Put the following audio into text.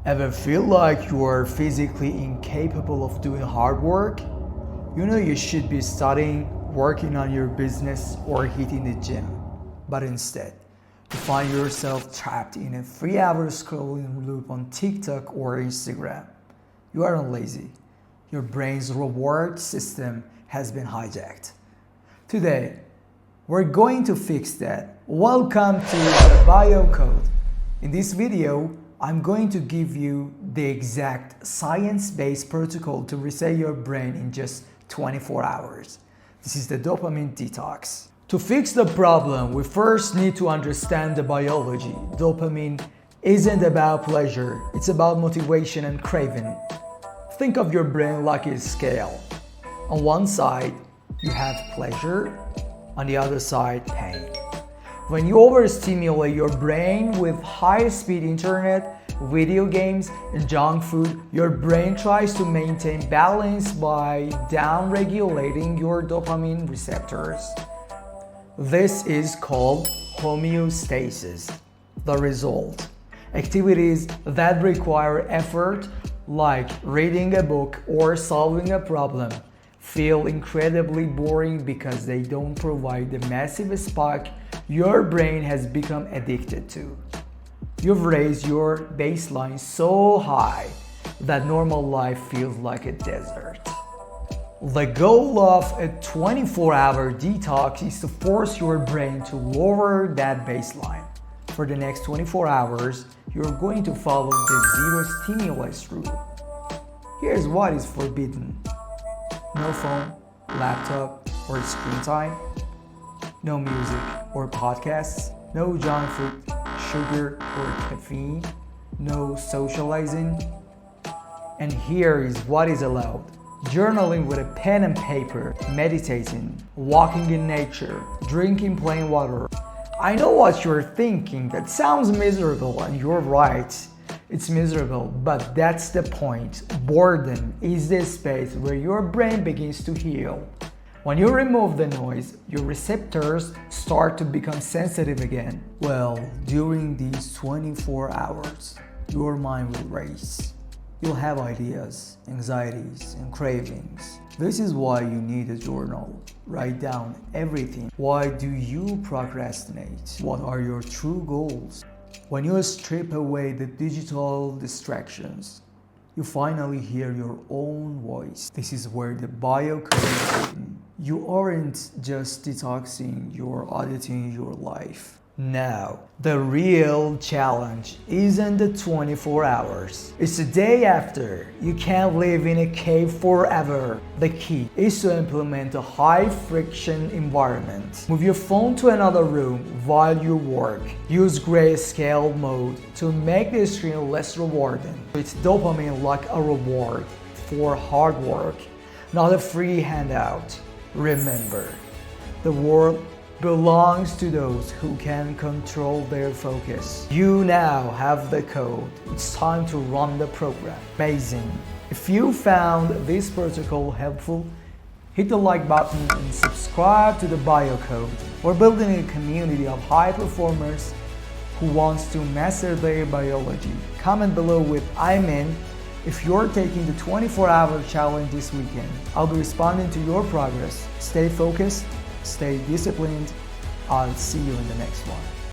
Ever feel like you are physically incapable of doing hard work? You know you should be studying, working on your business, or hitting the gym. But instead, you find yourself trapped in a 3-hour scrolling loop on TikTok or Instagram. You aren't lazy. Your brain's reward system has been hijacked. Today, we're going to fix that. Welcome to the Bio Code. In this video, I'm going to give you the exact science-based protocol to reset your brain in just 24 hours. This is the Dopamine Detox. To fix the problem, we first need to understand the biology. Dopamine isn't about pleasure, it's about motivation and craving. Think of your brain like a scale. On one side, you have pleasure, on the other side, pain. When you overstimulate your brain with high-speed internet, video games, and junk food, your brain tries to maintain balance by down-regulating your dopamine receptors. This is called homeostasis. The result: activities that require effort, like reading a book or solving a problem, feel incredibly boring because they don't provide the massive spark your brain has become addicted to. You've raised your baseline so high that normal life feels like a desert. The goal of a 24-hour detox is to force your brain to lower that baseline. For the next 24 hours, you're going to follow the zero stimulus rule. Here's what is forbidden. No phone, laptop, or screen time. No music or podcasts. No junk food, sugar, or caffeine. No socializing. And here is what is allowed. Journaling with a pen and paper, meditating, walking in nature, drinking plain water. I know what you're thinking, that sounds miserable, and you're right. It's miserable, but that's the point. Boredom is the space where your brain begins to heal. When you remove the noise, your receptors start to become sensitive again. Well, during these 24 hours, your mind will race. You'll have ideas, anxieties, and cravings. This is why you need a journal. Write down everything. Why do you procrastinate? What are your true goals? When you strip away the digital distractions, you finally hear your own voice. This is where the biocode is written. You aren't just detoxing, you're auditing your life. Now, the real challenge isn't the 24 hours. It's the day after. You can't live in a cave forever. The key is to implement a high-friction environment. Move your phone to another room while you work. Use grayscale mode to make the screen less rewarding. It's dopamine like a reward for hard work, not a free handout. Remember, the world belongs to those who can control their focus. You now have the code. It's time to run the program. Amazing. If you found this protocol helpful, hit the like button and subscribe to the Bio Code. We're building a community of high performers who wants to master their biology. Comment below with "I'm in" if you're taking the 24-hour challenge this weekend. I'll be responding to your progress. Stay focused, stay disciplined. I'll see you in the next one.